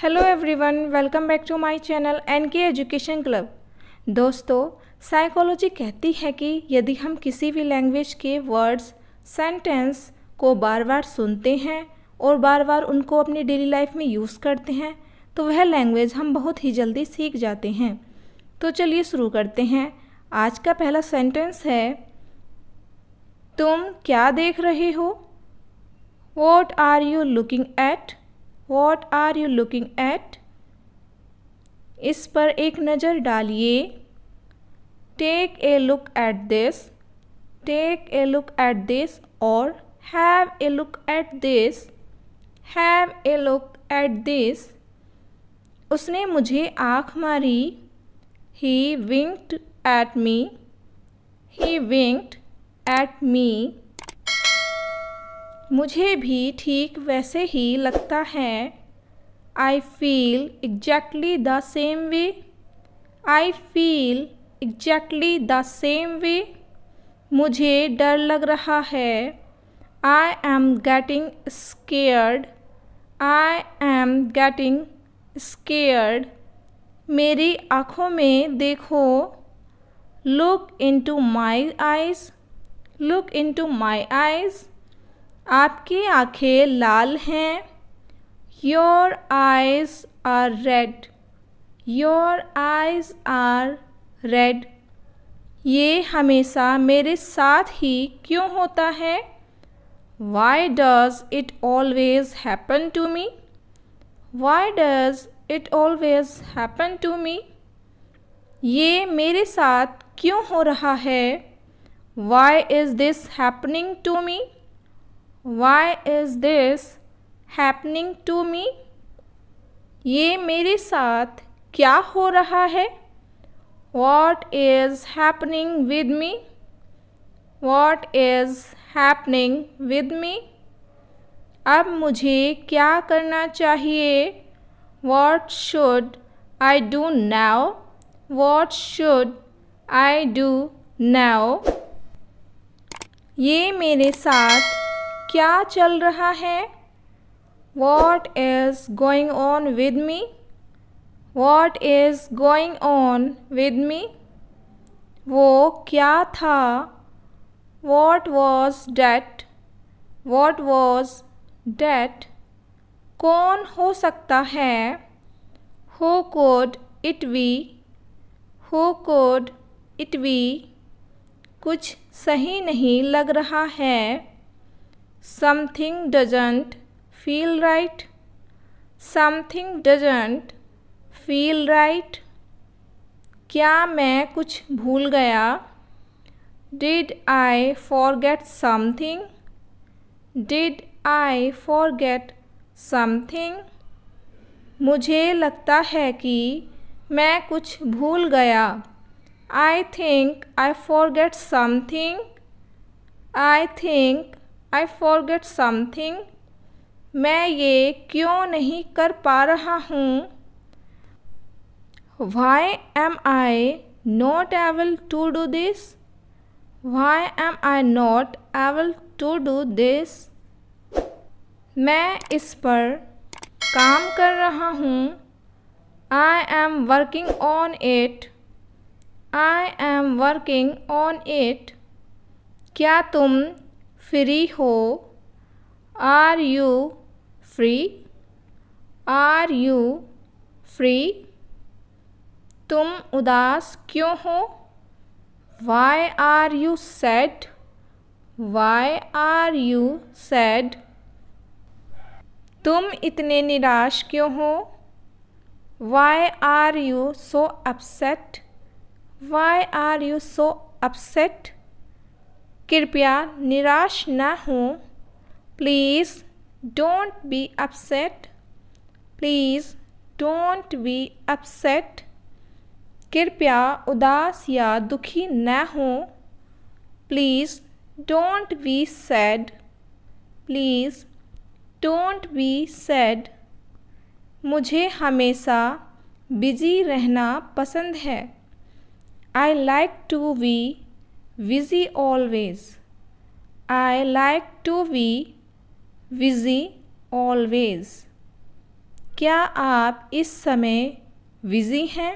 Hello everyone, welcome back to my channel NK education club. दोस्तों, psychology कहती है कि यदि हम किसी भी लैंग्वेज के वर्ड्स, सेंटेंस को बार बार सुनते हैं और बार बार उनको अपनी डेली लाइफ में यूज़ करते हैं तो वह लैंग्वेज हम बहुत ही जल्दी सीख जाते हैं। तो चलिए शुरू करते हैं। आज का पहला सेंटेंस है, तुम क्या देख रहे हो? What are you looking at? What are you looking at? इस पर एक नज़र डालिए। Take a look at this. Take a look at this और have a look at this. Have a look at this. उसने मुझे आँख मारी। He winked at me. He winked at me. मुझे भी ठीक वैसे ही लगता है। I feel exactly the same way. I feel exactly the same way. मुझे डर लग रहा है। I am getting scared. I am getting scared. मेरी आँखों में देखो। Look into my eyes. Look into my eyes. आपकी आँखें लाल हैं। Your eyes are red. Your eyes are red. ये हमेशा मेरे साथ ही क्यों होता है? Why does it always happen to me? Why does it always happen to me? ये मेरे साथ क्यों हो रहा है? Why is this happening to me? Why is this happening to me? ये मेरे साथ क्या हो रहा है? What is happening with me? What is happening with me? अब मुझे क्या करना चाहिए? What should I do now? What should I do now? ये मेरे साथ क्या चल रहा है? What is going on with me? What is going on with me? वो क्या था? What was that? What was that? कौन हो सकता है? Who could it be? Who could it be? कुछ सही नहीं लग रहा है। Something doesn't feel right. Something doesn't feel right. क्या मैं कुछ भूल गया? Did I forget something? Did I forget something? मुझे लगता है कि मैं कुछ भूल गया। I think I forget something. I think I forget something. मैं ये क्यों नहीं कर पा रहा हूँ? Why am I not able to do this? Why am I not able to do this? मैं इस पर काम कर रहा हूँ। I am working on it. I am working on it. क्या तुम फ्री हो? Are you free? Are you free? तुम उदास क्यों हो? Why are you sad? Why are you sad? तुम इतने निराश क्यों हो? Why are you so upset? Why are you so upset? कृपया निराश ना हो। Please don't be upset. Please don't be upset. कृपया उदास या दुखी न हो। Please don't be sad. Please don't be sad. मुझे हमेशा बिजी रहना पसंद है। I like to be busy always. I like to be busy always. क्या आप इस समय बिज़ी हैं?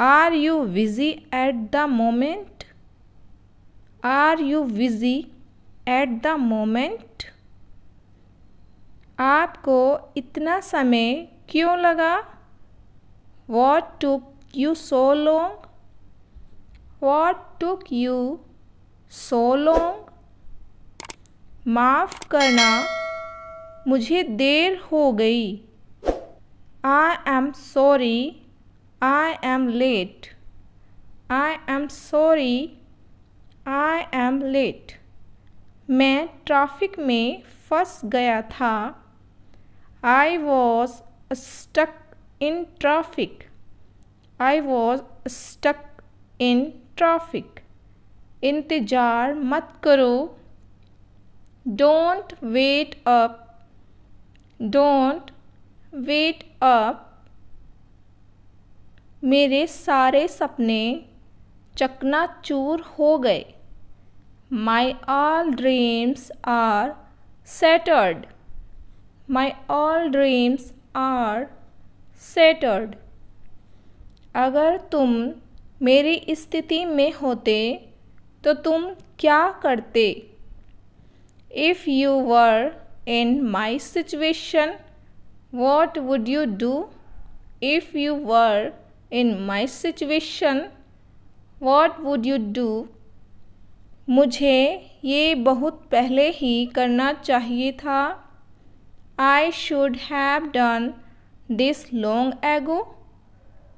Are you busy at the moment? Are you busy at the moment? आपको इतना समय क्यों लगा? What took you so long? What took you so long? माफ़ करना, मुझे देर हो गई। I am sorry, I am late. I am sorry, I am late. मैं ट्रैफिक में फंस गया था। I was stuck in traffic. I was stuck in traffic. इंतज़ार मत करो। Don't wait up. Don't wait up. मेरे सारे सपने चकनाचूर हो गए। My all dreams are shattered. My all dreams are shattered. अगर तुम मेरी स्थिति में होते तो तुम क्या करते? If you were in my situation, what would you do? If you were in my situation, what would you do? मुझे ये बहुत पहले ही करना चाहिए था। I should have done this long ago.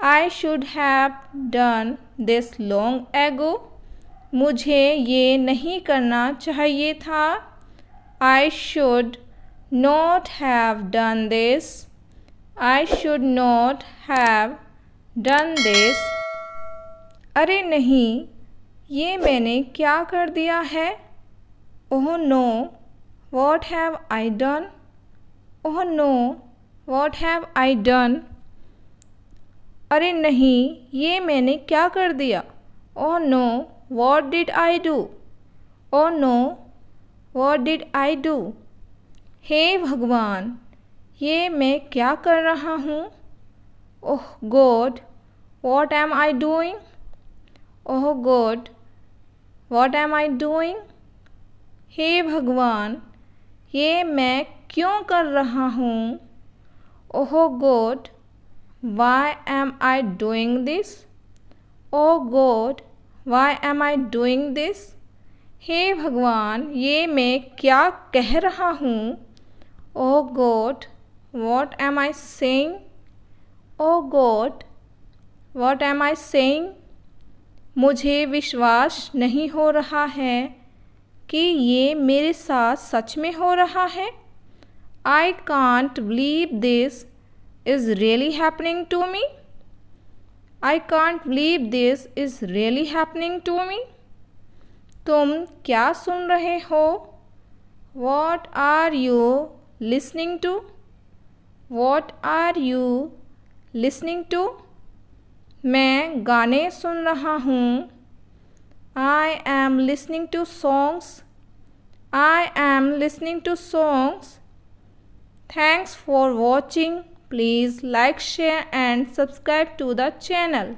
I should have done this long ago. मुझे ये नहीं करना चाहिए था। I should not have done this. I should not have done this. अरे नहीं, ये मैंने क्या कर दिया है? Oh no, what have I done? Oh no, what have I done? अरे नहीं, ये मैंने क्या कर दिया? Oh no, what did I do? Oh no, what did I do? हे भगवान, ये मैं क्या कर रहा हूँ? Oh God, what am I doing? Oh God, what am I doing? हे भगवान, ये मैं क्यों कर रहा हूँ? Oh God, why am I doing this? Oh God, why am I doing this? हे भगवान, ये मैं क्या कह रहा हूँ? Oh God, what am I saying? Oh God, what am I saying? मुझे विश्वास नहीं हो रहा है कि ये मेरे साथ सच में हो रहा है। I can't believe this is really happening to me. I can't believe this is really happening to me. तुम क्या सुन रहे हो? What are you listening to? What are you listening to? मैं गाने सुन रहा हूँ। I am listening to songs. I am listening to songs. Thanks for watching. Please like, share and subscribe to the channel.